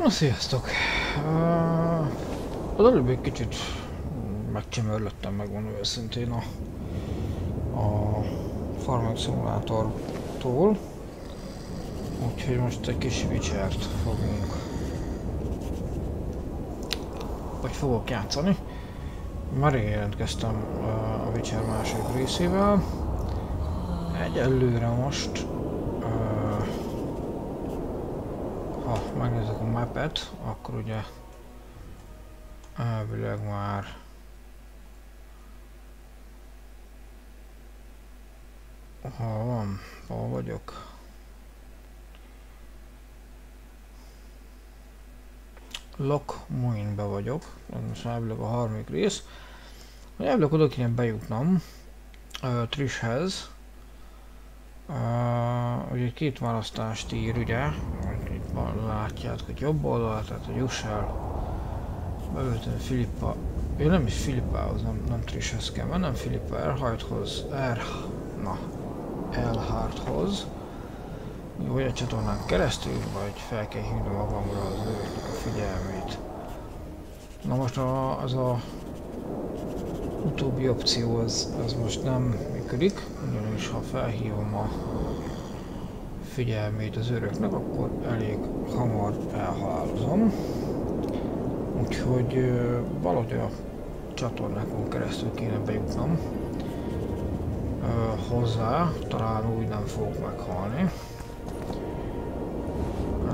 Na, sziasztok! Az előbb egy kicsit megcsömörlöttem, megmondom őszintén a Farming Simulatortól. Úgyhogy most egy kis Witchert fogok játszani. Már én jelentkeztem a Witcher második részével. Egyelőre most ha megnézzük a mapet, akkor ugye elvileg már hol vagyok? Loc Miunne-ban vagyok, most elvileg a harmadik rész. Elvileg oda kéne bejutnom Triss-hez. Ugye két választást ír, ugye, itt látjátok, hogy jobb oldal, tehát hogy juss el beülteni Filippa, nem is Filippához, nem Triss-hez kell mennem, Filippa Elhardthoz, vagy a csatornán keresztül, vagy fel kell hívni magamra az őrnek a figyelmét. Na most az a utóbbi opció az most nem működik, ugyanis ha felhívom a figyelmét az őröknek, akkor elég hamar elhalálozom. Úgyhogy valahogy a csatornákon keresztül kéne bejutnom hozzá, talán úgy nem fogok meghalni.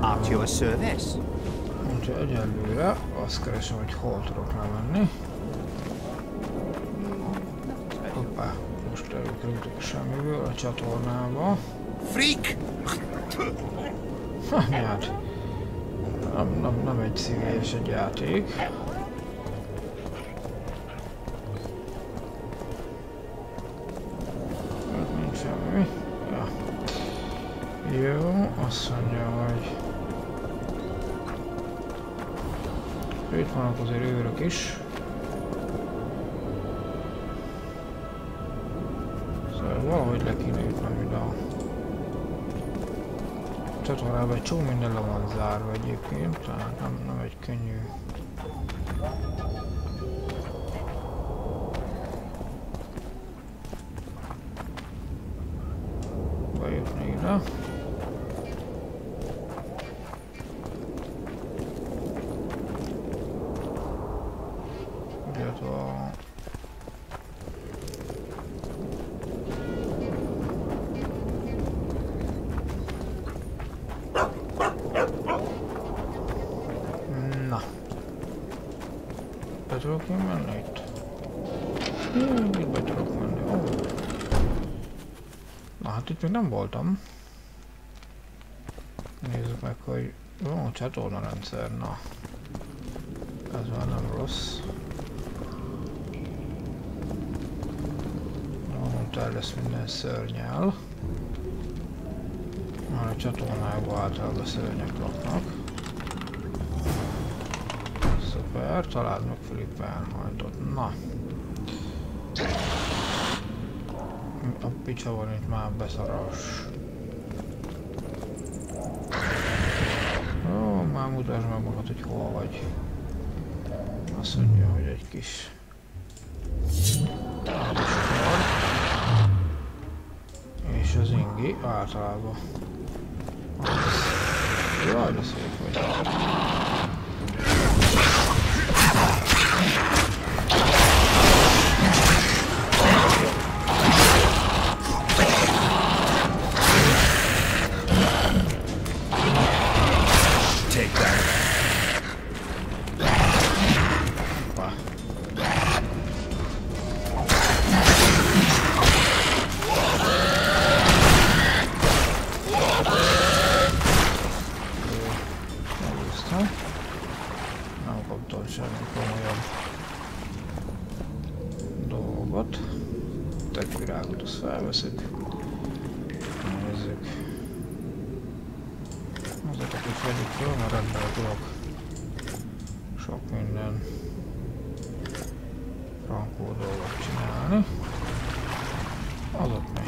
At your service. Úgyhogy egyelőre azt keresem, hogy hol tudok lemenni. Hoppá, most előkerültök a semmiből a csatornába. Freak! Hát, nem egy szívélyes egy játék. Nincs semmi. Ja. Jó, azt mondja, hogy itt vannak azért őrök is. Szóval valahogy le kéne jutnom ide a csatornába, egy csomó minden le van zárva egyébként, tehát nem egy könnyű. Bejutni ide. Na. Be tudok én menni itt? Itt be tudok menni. Oh. Na hát itt még nem voltam. Nézzük meg, hogy ó, csatornarendszer, na. Ez már nem rossz. El lesz minden szörnyel. A csatornákban általában szörnyek laknak. Szuper, találd meg Filippa Elhardtot. Na. A picsa van itt már beszaras. Ó, már mutasd meg magad, hogy hol vagy. Azt mondja, hogy egy kis és az ingi általában. Jaj, de szép vagy. Take that. Nem kaptam semmi komolyabb dolgot. Tekvirágot azt felveszük. Nézzük. Azokat is vegyük föl, mert ebben tudok sok minden frankó dolgot csinálni. Azok mi?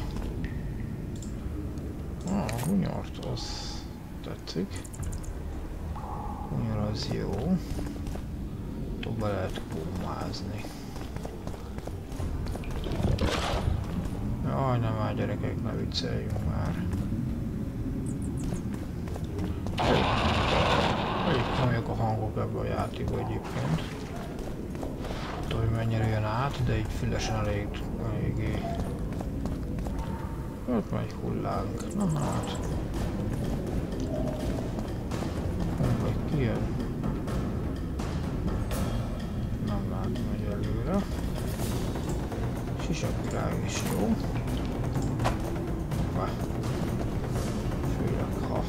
A hunyort, az tetszik. Annyira az jó. Be lehet kómázni. Jaj, nem már gyerekek, ne vicceljünk már. Elég komolyak a hangok ebben a játékban egyébként. Tudom, hogy mennyire jön át, de így fülesen eléggé. Ott megy hullánk. Na hát. Vagy kijön. Nem látom, hogy előre. Sisakvilág is jó. Hoppá. Főleg ha.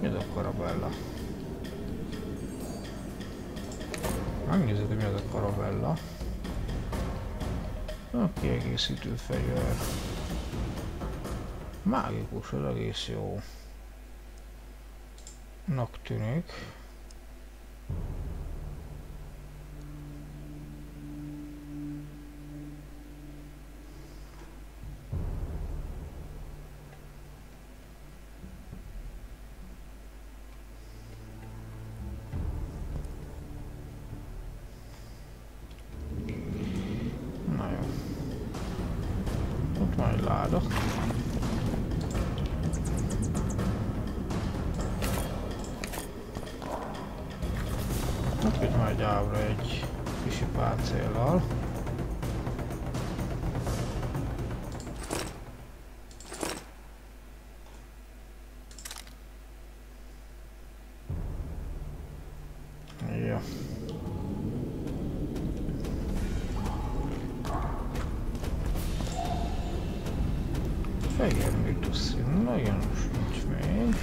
Mi ez a karabella? Megnézzük, hogy mi az a karabella. A kiegészítő fegyver. Mágikus, az egész jó. Nak tűnik. Na jó. Ott van egy láda. Itt már gyávra egy kisi páncéllal. Ja. Fehér mituszín, nagyon nincs még.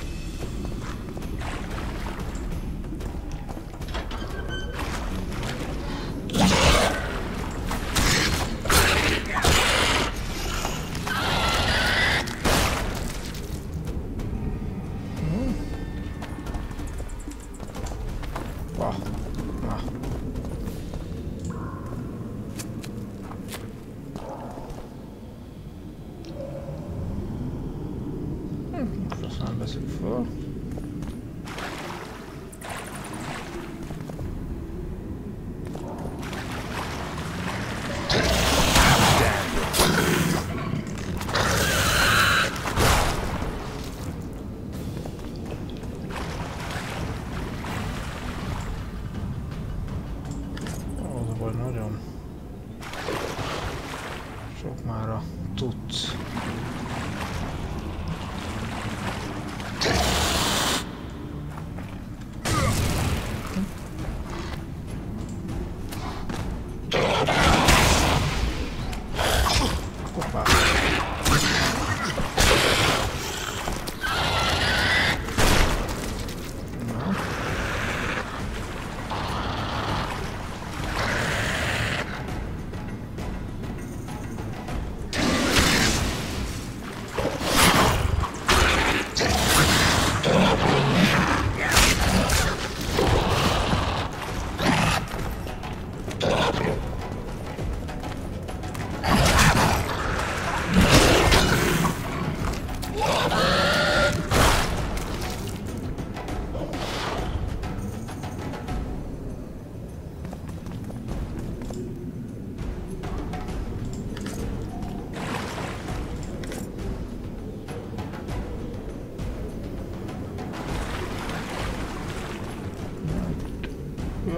Most nem veszük föl. Az vagy nagyon sok már a tudsz.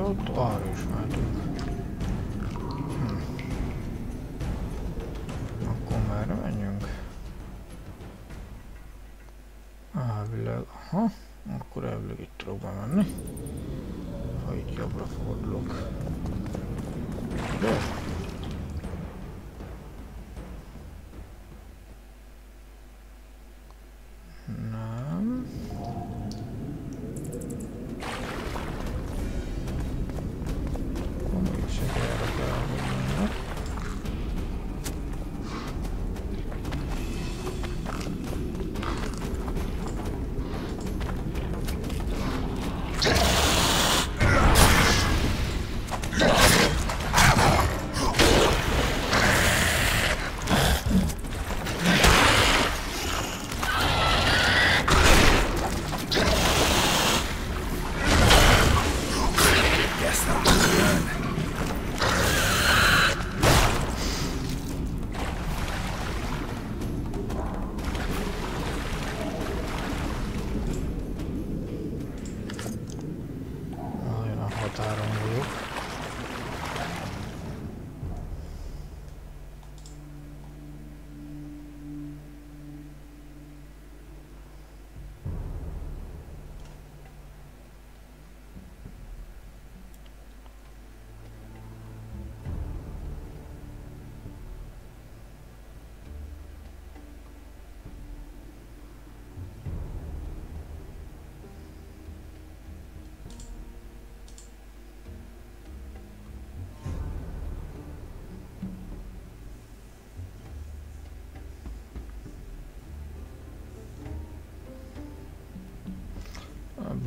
Ott arra is mehetünk. Akkor merre menjünk? Elvileg, aha, akkor elvileg itt tudok bemenni. Ha itt jobbra fordulok. De? Nem.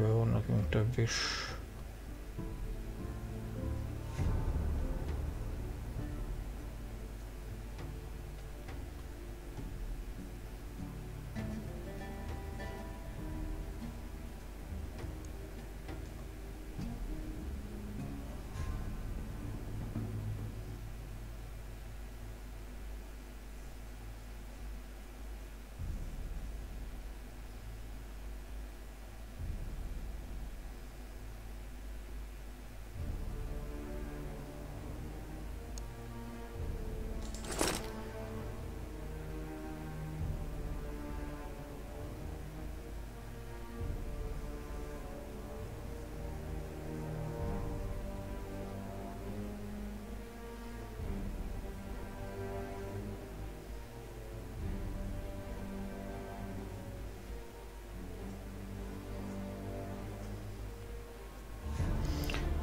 Ebből van nekünk több is.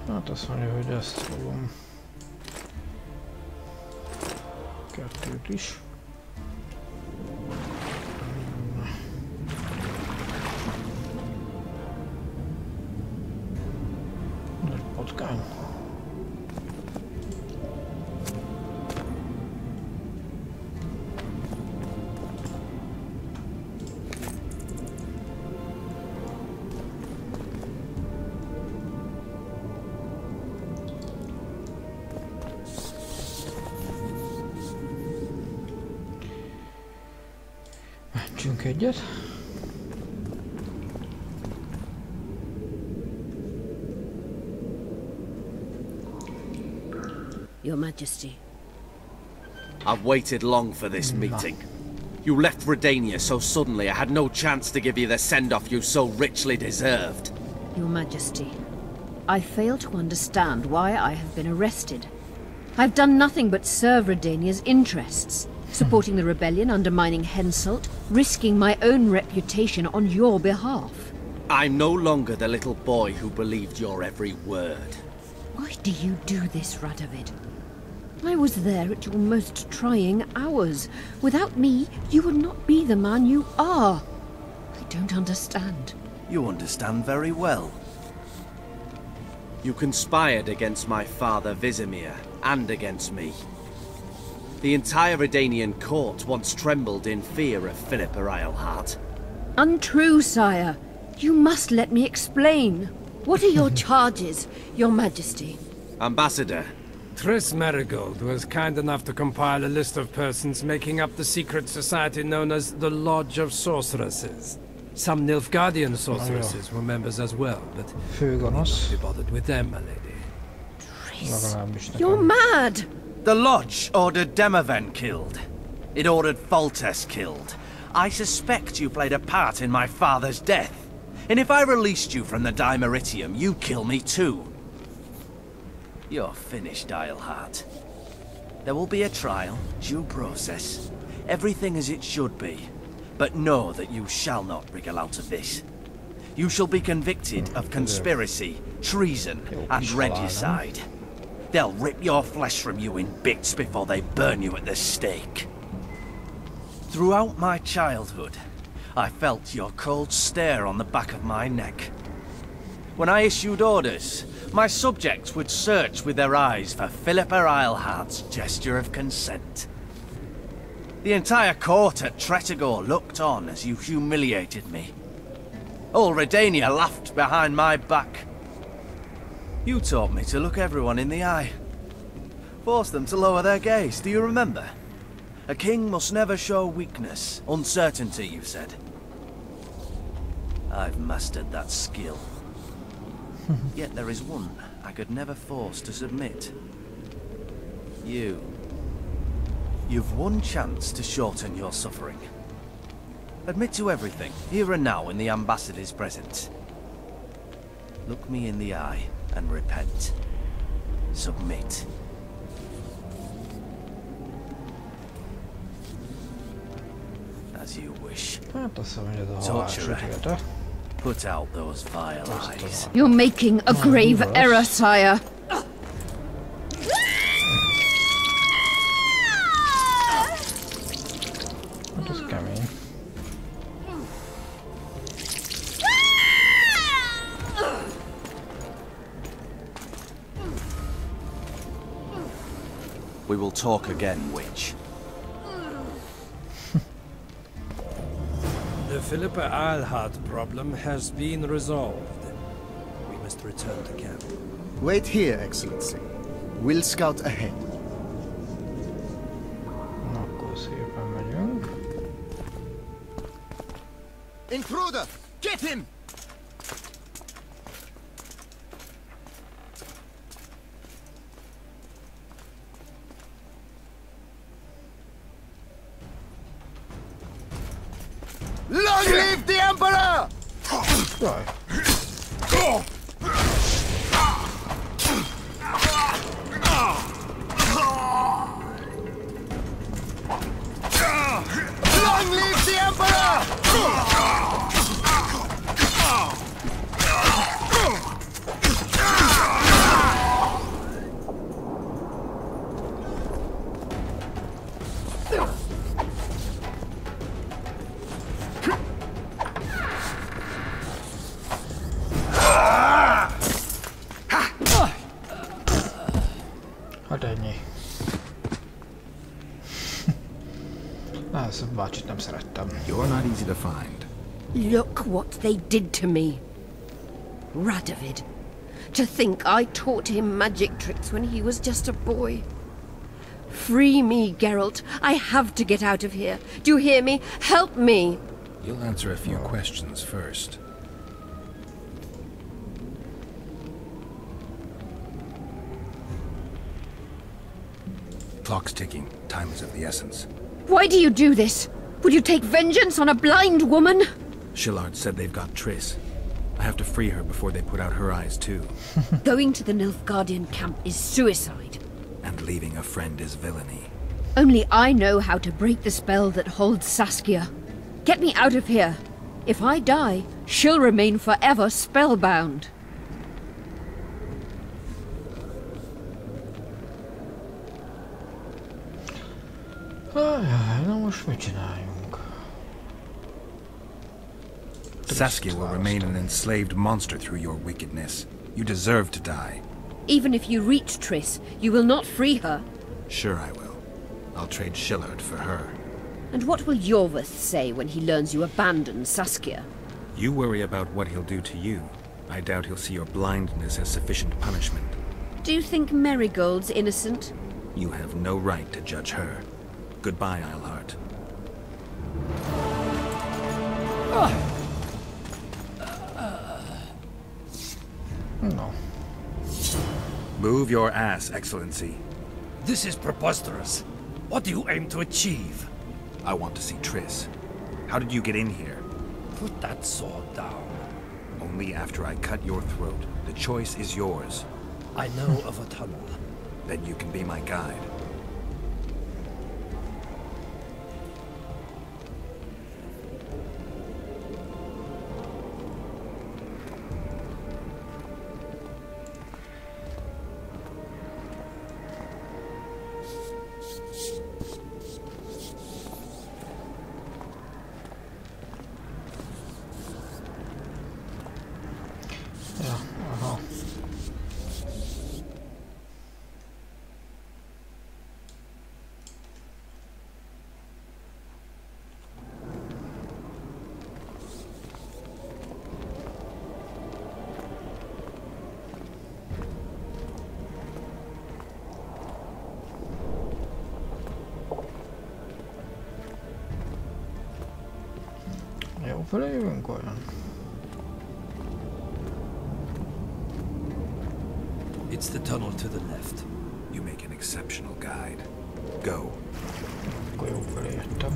Hát azt mondja, hogy ezt fogom. Kettőt is. Nagy patkány. Mentsünk egyet. Your Majesty. I've waited long for this meeting. You left Redania so suddenly I had no chance to give you the send-off you so richly deserved. Your Majesty, I fail to understand why I have been arrested. I've done nothing but serve Redania's interests, supporting the rebellion, undermining Henselt, risking my own reputation on your behalf. I'm no longer the little boy who believed your every word. Why do you do this, Radovid? I was there at your most trying hours. Without me, you would not be the man you are. I don't understand. You understand very well. You conspired against my father Vizimir, and against me. The entire Redanian court once trembled in fear of Philippa Eilhart. Untrue, sire. You must let me explain. What are your charges, your Majesty? Ambassador, Triss Marigold was kind enough to compile a list of persons making up the secret society known as the Lodge of Sorceresses. Some Nilfgaardian sorceresses were members as well, but Főgonosz. be bothered with them, my lady. Legalábbis nekem. You're mad! The Lodge ordered Demoven killed. It ordered Foltest killed. I suspect you played a part in my father's death. And if I released you from the Dimeritium, you'd kill me too. You're finished, Eilhart. There will be a trial, due process. Everything as it should be. But know that you shall not wriggle out of this. You shall be convicted of conspiracy, treason, and regicide. They'll rip your flesh from you in bits before they burn you at the stake. Throughout my childhood, I felt your cold stare on the back of my neck. When I issued orders, my subjects would search with their eyes for Philippa Eilhart's gesture of consent. The entire court at Tretogor looked on as you humiliated me. All Redania laughed behind my back. You taught me to look everyone in the eye. Forced them to lower their gaze, do you remember? A king must never show weakness, uncertainty, you said. I've mastered that skill. Yet there is one I could never force to submit. You. You've one chance to shorten your suffering. Admit to everything, here and now in the ambassador's presence. Look me in the eye and repent. Submit. As you wish. Hát azt mondja, ez a Torture. halálsütélete. Put out those vile eyes. You're making a grave error, sire. Hát ez kemény. will talk again, witch. The Philippa Eilhart problem has been resolved. We must return to camp. Wait here, Excellency. We'll scout ahead. Na, akkor szépen megyünk. Intruder! Get him! Long live the Emperor! Jaj. Long live the Emperor! Hát ennyi. Ezt a bácsit nem szerettem. You're not easy to find. Look what they did to me. Radovid. To think I taught him magic tricks when he was just a boy. Free me, Geralt. I have to get out of here. Do you hear me? Help me! You'll answer a few questions first. Clock's ticking. Time is of the essence. Why do you do this? Would you take vengeance on a blind woman? Shillard said they've got Triss. I have to free her before they put out her eyes too. Going to the Nilfgaardian camp is suicide. And leaving a friend is villainy. Only I know how to break the spell that holds Saskia. Get me out of here. If I die, she'll remain forever spellbound. Na most mit csináljunk? Saskia will remain an enslaved monster through your wickedness. You deserve to die. Even if you reach Triss, you will not free her. Sure I will. I'll trade Shillard for her. And what will Yorvith say when he learns you abandoned Saskia? You worry about what he'll do to you. I doubt he'll see your blindness as sufficient punishment. Do you think Marigold's innocent? You have no right to judge her. Goodbye, Eilhart. No. Move your ass, Excellency. This is preposterous. What do you aim to achieve? I want to see Triss. How did you get in here? Put that sword down. Only after I cut your throat. The choice is yours. I know of a tunnel. Then you can be my guide. Ja, aha. Jó fele jövünk olyan. It's the tunnel to the left. You make an exceptional guide. Go. Akkor jó fele jöttem.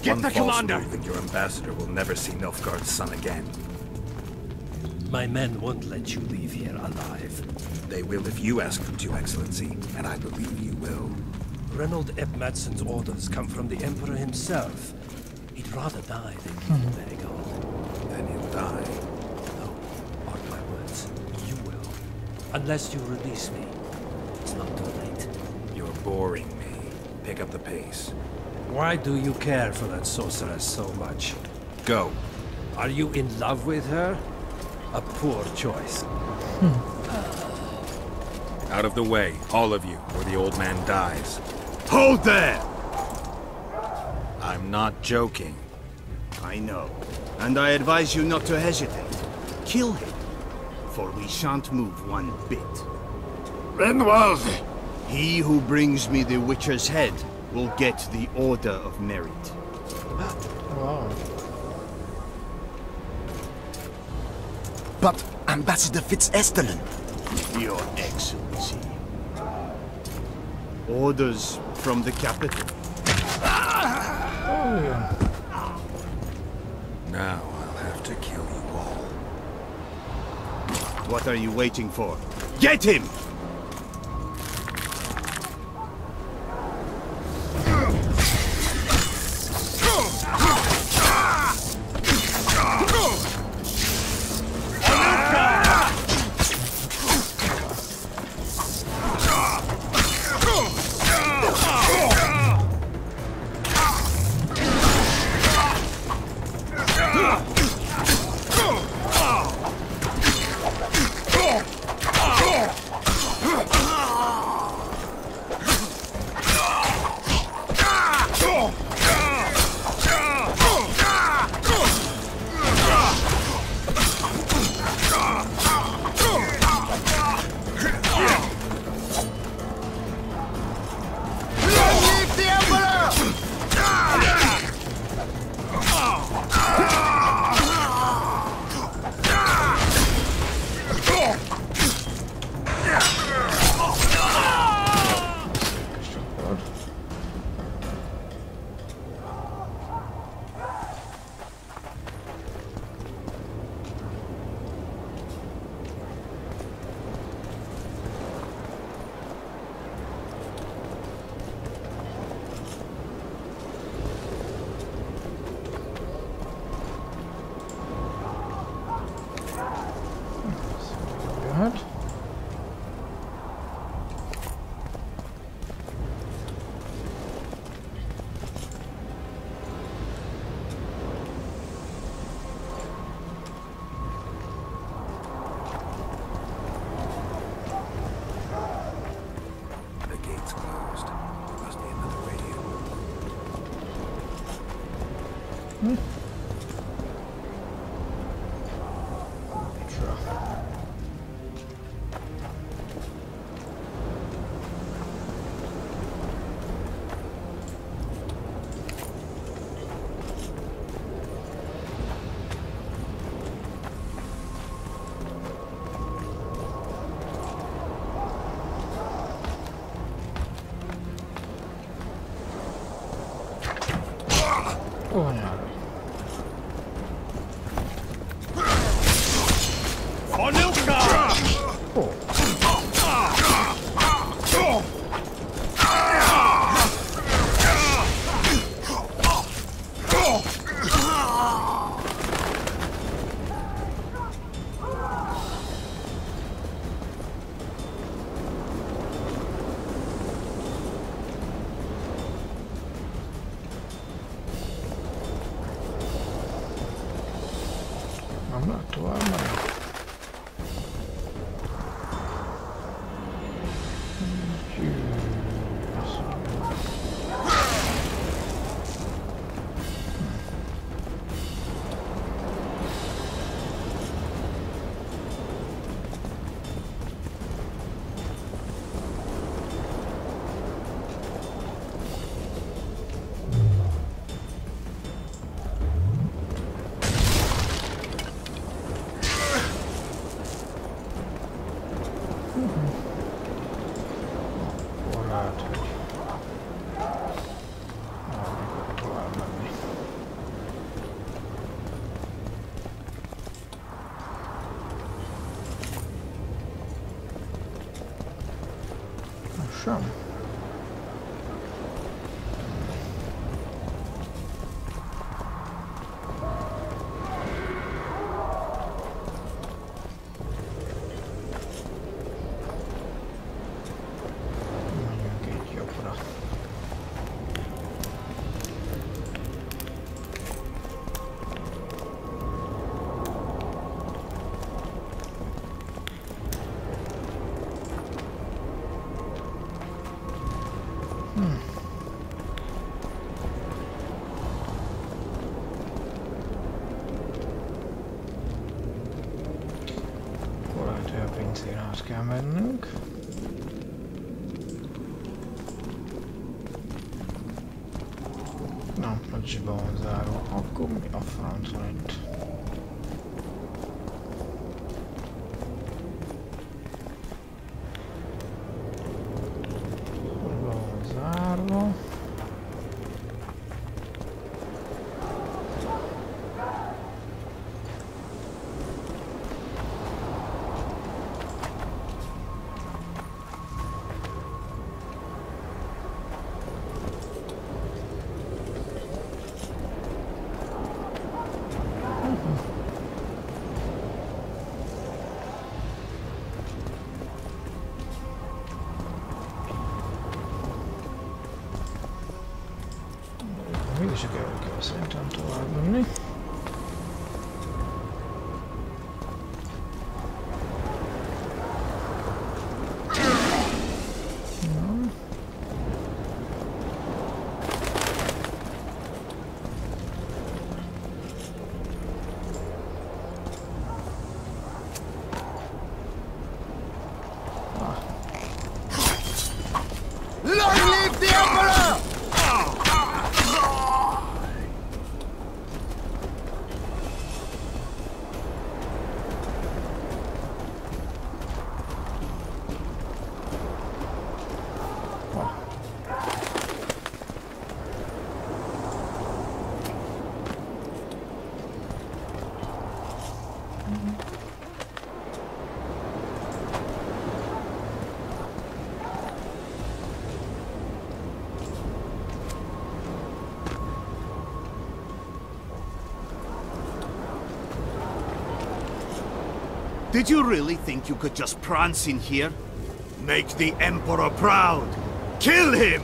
Get the commander! Move and your ambassador will never see Nilfgaard's son again. My men won't let you leave here alive. They will if you ask them to, Excellency, and I believe you will. Reynold Eb Madsen's orders come from the Emperor himself. He'd rather die than leave Marigold. Then he'll die. No, mark my words, you will. Unless you release me. It's not too late. You're boring me. Pick up the pace. Why do you care for that sorceress so much? Go. Are you in love with her? A poor choice. Out of the way, all of you, or the old man dies. Hold there! I'm not joking. I know. And I advise you not to hesitate. Kill him. For we shan't move one bit. Renwald! He who brings me the Witcher's head will get the Order of Merit. Wow. But Ambassador Fitz-Estelen... Your Excellency. Orders from the capital. Oh, yeah. Now I'll have to kill you all. What are you waiting for? Get him! Oh, no. I'm not too armor. Sure. kell mennünk. Nem, a zsiba van zárva. Akkor mi a franc van itt? Zsiba van zárva. Mégis kell szerintem tovább menni. Long live the Emperor! Did you really think you could just prance in here? Make the Emperor proud! Kill him!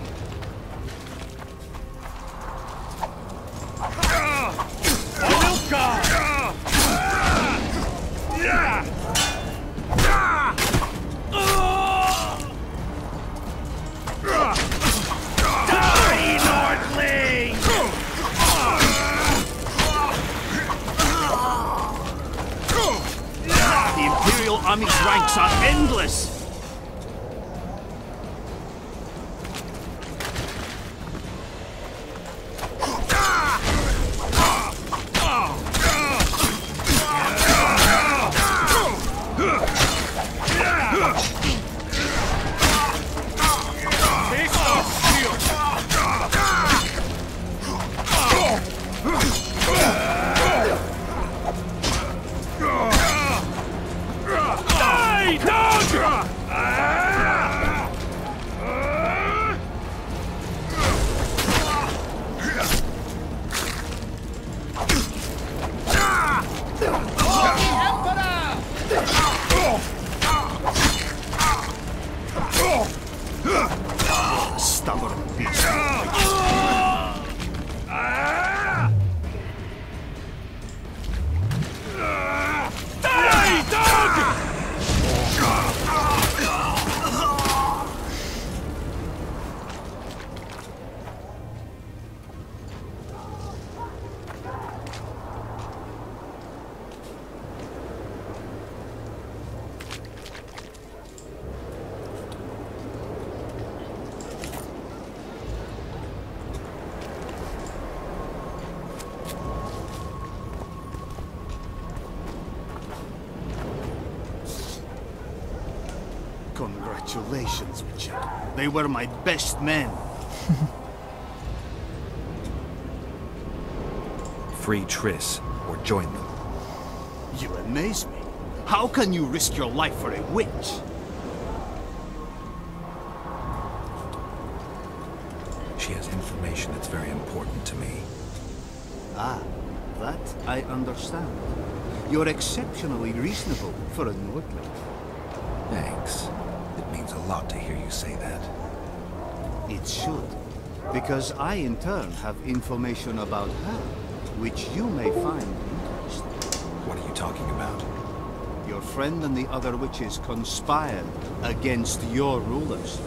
Army's ranks are endless! Congratulations, Witcher. They were my best men. Free Triss, or join them. You amaze me. How can you risk your life for a witch? She has information that's very important to me. Ah, that I understand. You're exceptionally reasonable for a Nordling. Thanks. It means a lot to hear you say that. It should. Because I, in turn, have information about her, which you may find interesting. What are you talking about? Your friend and the other witches conspired against your rulers.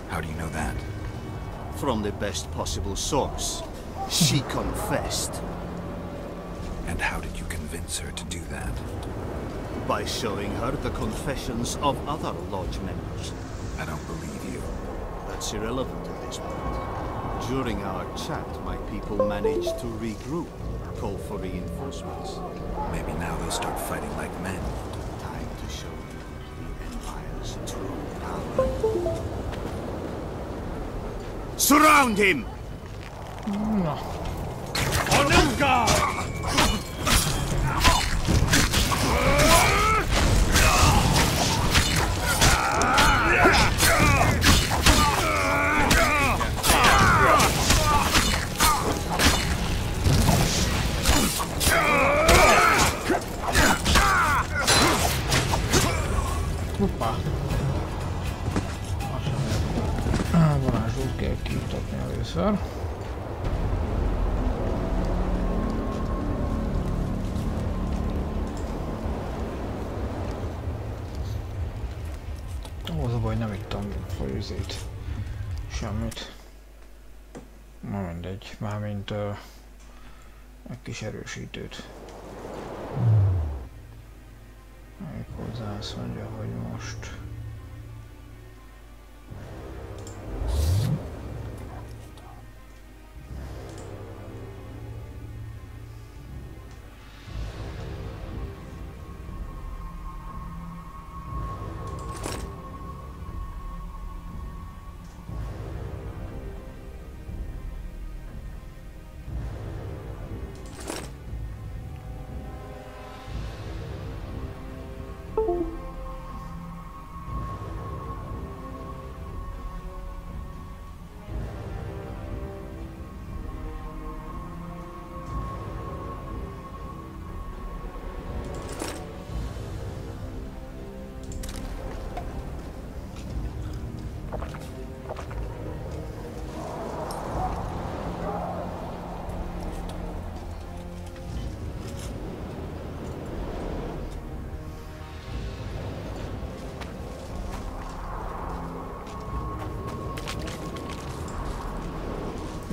How do you know that? From the best possible source. She confessed. And how did you convince her to do that? By showing her the confessions of other lodge members. I don't believe you. That's irrelevant at this point. During our chat, my people managed to regroup, call for reinforcements. Maybe now they'll start fighting like men. Time to show you the Empire's true power. Surround him! Na. On guard! Hoppá! Varázslót kell kimutatni először. Az a baj, nem ittam folyőzét. Semmit. Na mindegy, mármint egy kis erősítőt. Méghozzá azt mondja, hogy most...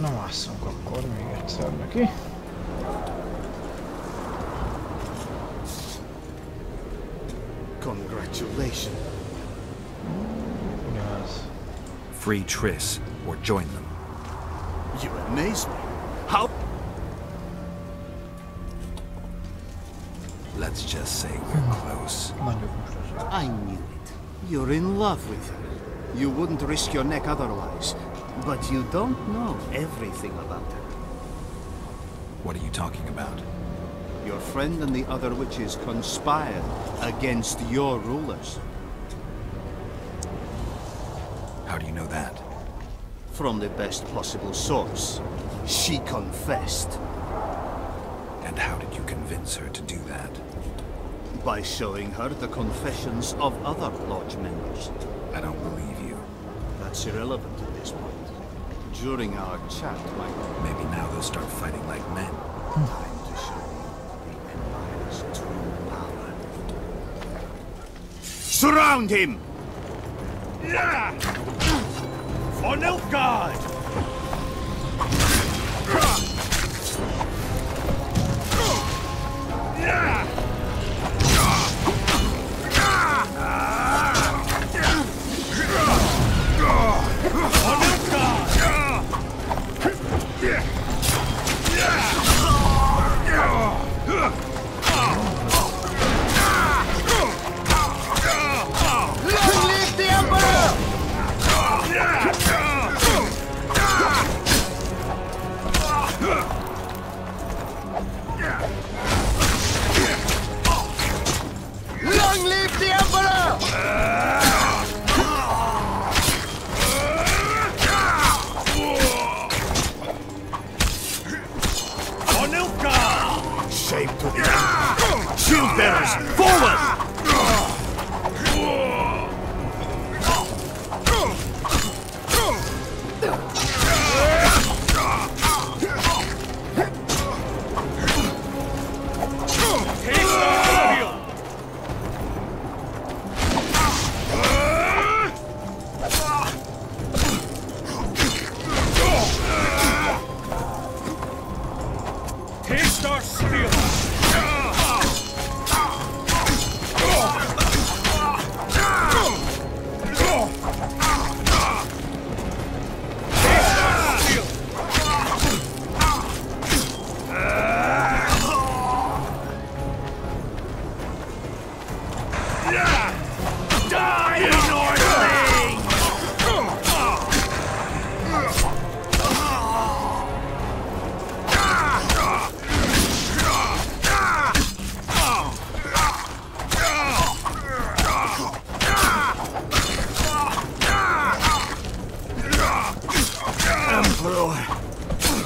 Na másszunk akkor még egyszer neki. Congratulations. Ugyanaz. Free Triss, or join them. You amaze me. How? Let's just say we're close. Mondjuk most az. I knew it. You're in love with her. You wouldn't risk your neck otherwise. But you don't know everything about her. What are you talking about? Your friend and the other witches conspired against your rulers. How do you know that? From the best possible source. She confessed. And how did you convince her to do that? By showing her the confessions of other lodge members. I don't believe you. That's irrelevant at this point. During our chat, my... Maybe now they'll start fighting like men. Time to show you the Empire's true power. Surround him! For Nilfgaard!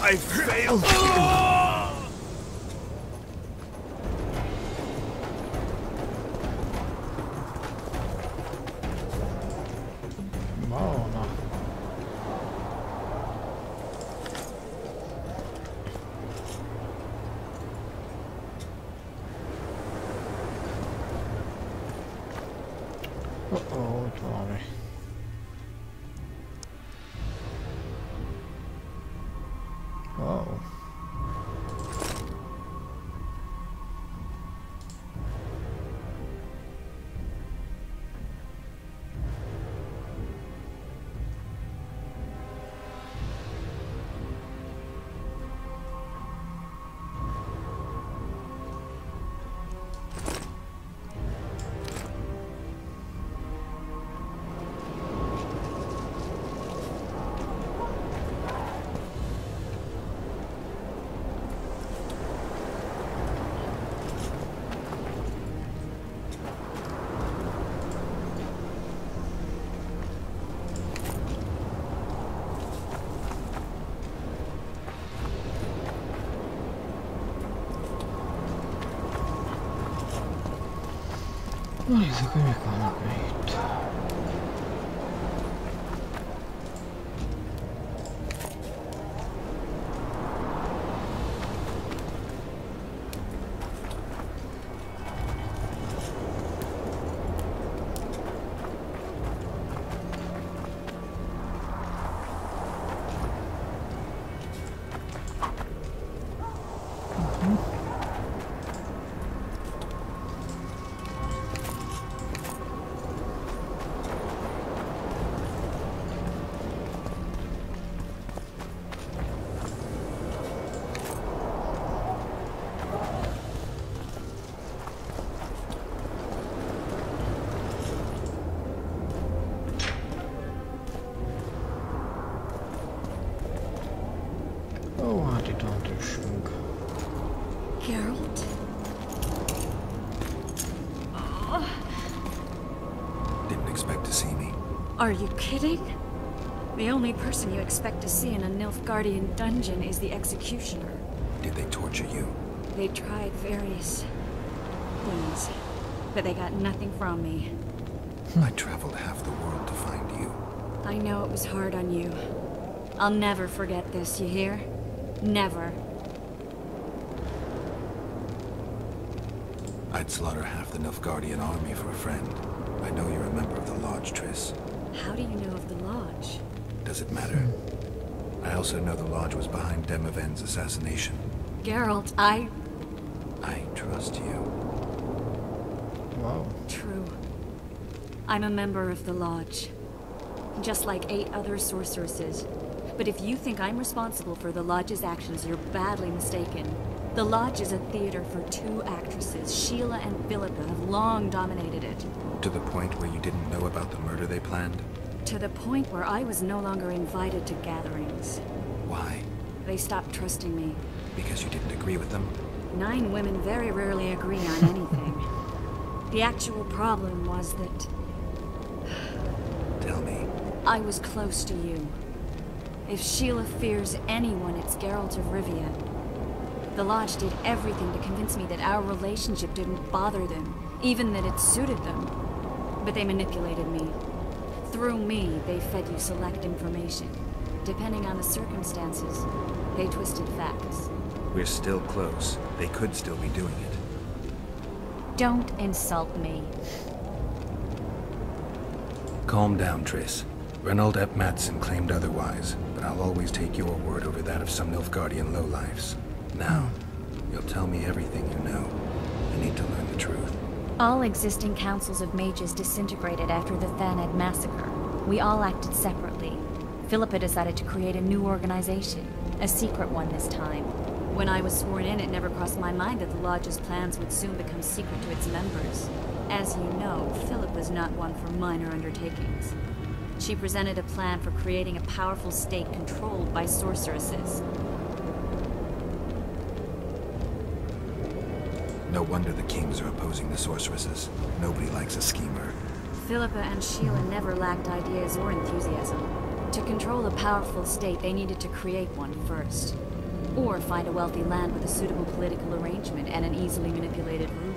I failed. Buona. Oh, ott valami. Wow. Nézzük, hogy mik vannak még itt. Ó, hát itt van tüssünk. Geralt? Didn't expect to see me. Are you kidding? The only person you expect to see in a Nilfgaardian dungeon is the executioner. Did they torture you? They tried various things, but they got nothing from me. I traveled half the world to find you. I know it was hard on you. I'll never forget this, you hear? Never. I'd slaughter half the Nilfgaardian army for a friend. I know you're a member of the Lodge, Triss. How do you know of the Lodge? Does it matter? I also know the Lodge was behind Demoven's assassination. Geralt, I trust you. Wow. True. I'm a member of the Lodge. Just like 8 other sorceresses. But if you think I'm responsible for the Lodge's actions, you're badly mistaken. The Lodge is a theater for 2 actresses. Sheila and Philippa have long dominated it. To the point where you didn't know about the murder they planned? To the point where I was no longer invited to gatherings. Why? They stopped trusting me. Because you didn't agree with them? 9 women very rarely agree on anything. The actual problem was that... Tell me. I was close to you. If Sheila fears anyone, it's Geralt of Rivia. The Lodge did everything to convince me that our relationship didn't bother them, even that it suited them. But they manipulated me. Through me, they fed you select information. Depending on the circumstances, they twisted facts. We're still close. They could still be doing it. Don't insult me. Calm down, Triss. Reynold Ep Madsen claimed otherwise, but I'll always take your word over that of some Nilfgaardian lowlifes. Now, you'll tell me everything you know. I need to learn the truth. All existing councils of mages disintegrated after the Thaned massacre. We all acted separately. Philippa decided to create a new organization, a secret one this time. When I was sworn in, it never crossed my mind that the Lodge's plans would soon become secret to its members. As you know, Philip was not one for minor undertakings. She presented a plan for creating a powerful state controlled by sorceresses. No wonder the kings are opposing the sorceresses. Nobody likes a schemer. Philippa and Sheila never lacked ideas or enthusiasm. To control a powerful state, they needed to create one first. Or find a wealthy land with a suitable political arrangement and an easily manipulated ruler.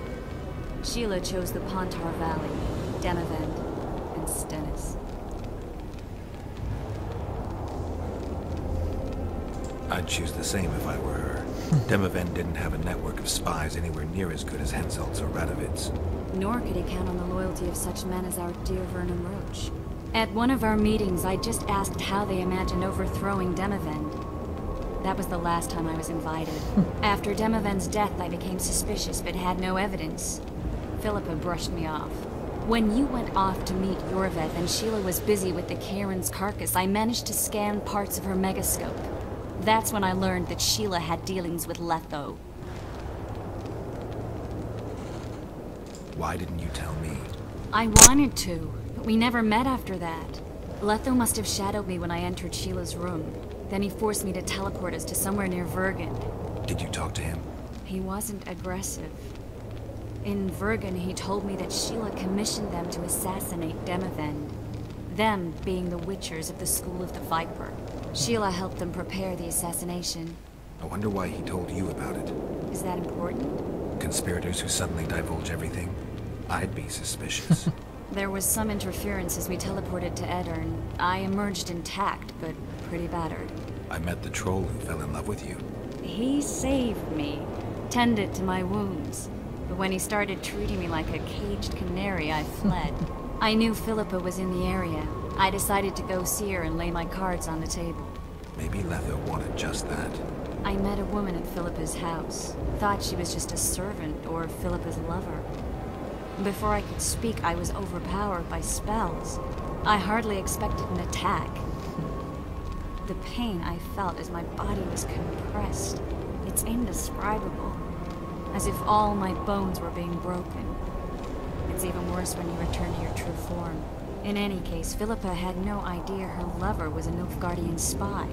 Sheila chose the Pontar Valley, Demavend, and Stennis. I'd choose the same if I were her. Demavend didn't have a network of spies anywhere near as good as Henselt's or Radovid's. Nor could he count on the loyalty of such men as our dear Vernon Roche. At one of our meetings, I just asked how they imagined overthrowing Demavend. That was the last time I was invited. After Demavend's death, I became suspicious but had no evidence. Philippa brushed me off. When you went off to meet Yorveth and Sheila was busy with the Karen's carcass, I managed to scan parts of her megascope. That's when I learned that Sheila had dealings with Letho. Why didn't you tell me? I wanted to, but we never met after that. Letho must have shadowed me when I entered Sheila's room. Then he forced me to teleport us to somewhere near Vergen. Did you talk to him? He wasn't aggressive. In Vergen, he told me that Sheila commissioned them to assassinate Demavend. Them being the Witchers of the School of the Viper. Sheila helped them prepare the assassination. I wonder why he told you about it. Is that important? Conspirators who suddenly divulge everything? I'd be suspicious. There was some interference as we teleported to Edirn. I emerged intact, but pretty battered. I met the troll who fell in love with you. He saved me, tended to my wounds. But when he started treating me like a caged canary, I fled. I knew Philippa was in the area. I decided to go see her and lay my cards on the table. Maybe Letho wanted just that. I met a woman at Philippa's house. Thought she was just a servant or Philippa's lover. Before I could speak, I was overpowered by spells. I hardly expected an attack. The pain I felt as my body was compressed. It's indescribable. As if all my bones were being broken. It's even worse when you return to your true form. In any case, Philippa had no idea her lover was a Nilfgaardian spy.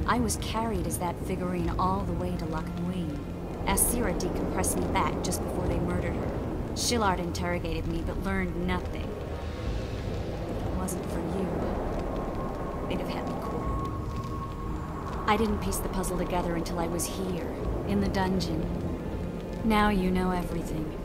I was carried as that figurine all the way to Loc Miunne. Asira decompressed me back just before they murdered her. Shillard interrogated me but learned nothing. If it wasn't for you, they'd have had me quartered. I didn't piece the puzzle together until I was here, in the dungeon. Now you know everything.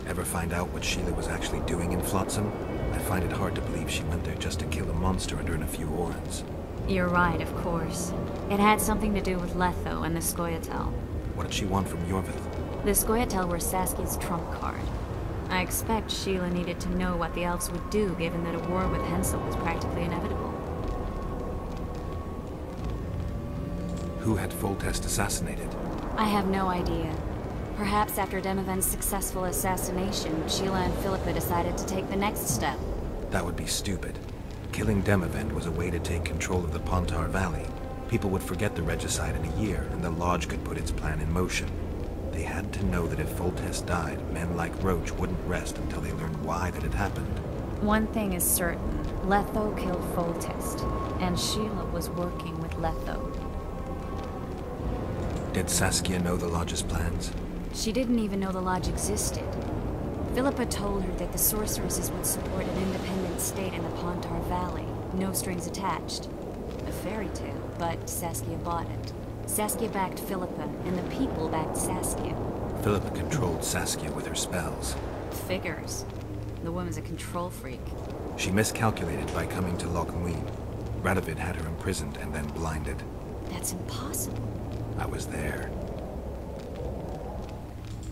Ever find out what Sheila was actually doing in Flotsam? I find it hard to believe she went there just to kill a monster and earn a few orans. You're right, of course. It had something to do with Letho and the Scoia'tael. What did she want from Yorveth? The Scoia'tael were Saskia's trump card. I expect Sheila needed to know what the elves would do, given that a war with Hensel was practically inevitable. Who had Foltest assassinated? I have no idea. Perhaps after Demavend's successful assassination, Sheila and Philippa decided to take the next step. That would be stupid. Killing Demavend was a way to take control of the Pontar Valley. People would forget the regicide in a year, and the Lodge could put its plan in motion. They had to know that if Foltest died, men like Roach wouldn't rest until they learned why that had happened. One thing is certain. Letho killed Foltest, and Sheila was working with Letho. Did Saskia know the Lodge's plans? She didn't even know the Lodge existed. Philippa told her that the sorceresses would support an independent state in the Pontar Valley, no strings attached. A fairy tale, but Saskia bought it. Saskia backed Philippa, and the people backed Saskia. Philippa controlled Saskia with her spells. Figures. The woman's a control freak. She miscalculated by coming to Loc Miunne. Radovid had her imprisoned and then blinded. That's impossible. I was there.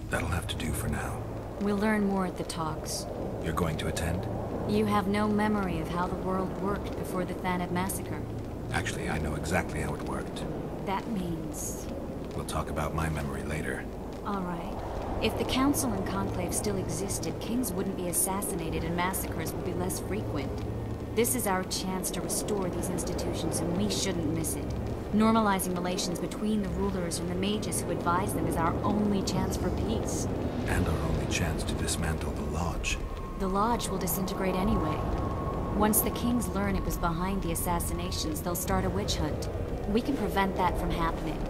That'll have to do for now. We'll learn more at the talks. You're going to attend? You have no memory of how the world worked before the Thanad massacre. Actually, I know exactly how it worked. That means... We'll talk about my memory later. All right. If the Council and Conclave still existed, kings wouldn't be assassinated and massacres would be less frequent. This is our chance to restore these institutions, and we shouldn't miss it. Normalizing relations between the rulers and the mages who advise them is our only chance for peace. And our only chance to dismantle the Lodge. The Lodge will disintegrate anyway. Once the kings learn it was behind the assassinations, they'll start a witch hunt. We can prevent that from happening.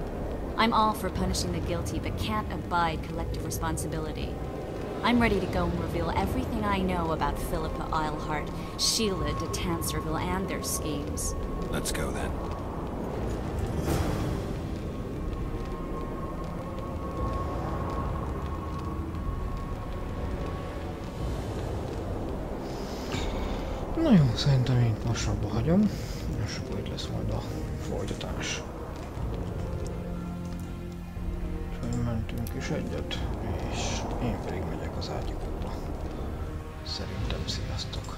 I'm all for punishing the guilty, but can't abide collective responsibility. I'm ready to go and reveal everything I know about Philippa Eilhart, Sheila de Tanserville, and their schemes. Let's go then. Na jó, szerintem én most abba hagyom, és akkor itt lesz majd a folytatás. Úgyhogy mentünk is egyet, és én pedig megyek az ágyúba. Szerintem sziasztok!